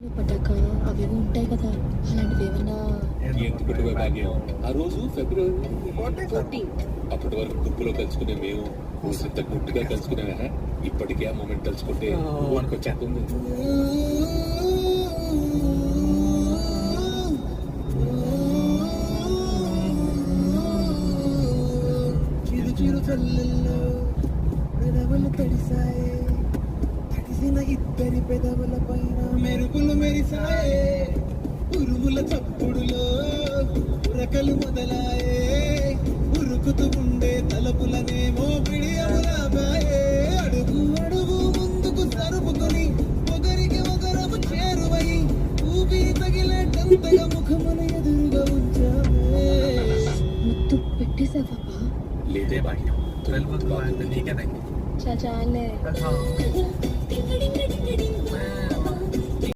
పడ్డాక అవేమో ఉంటాయి కదా, అలాంటివి ఏమన్నా ఎందుకు భాగ్యం ఆ రోజు ఫిబ్రవరి 14. అప్పటి వరకు గ్రూపులో కలుసుకునే మేము ఇంత గుట్టుగా కలుసుకునే ఇప్పటికే ఆ మూమెంట్ తలుచుకుంటే వనుకొచ్చేస్తుంది. చిరు చిరు చల్లల్లో పెదవులు తడిసాయే, తడిసిన ఇద్దరి పెదవుల పైన మెరుపులు మెరిసాయే, ఉరుముల చప్పుడులో ఉరకలు మొదలాయే, ఉరుకుతూ ఉండే తలుపులనేమో బిడియములాబాయే, అడుగు అడుగు ముందుకు సరుపుకొని ఒకరికి ఒకరము చేరువై ఊపిరి తగిలేటంతగా ముఖమున ఎదురుగా ఉంచామే. ముద్దు పెట్టేసావా? లేదే భాగ్యం చాలే.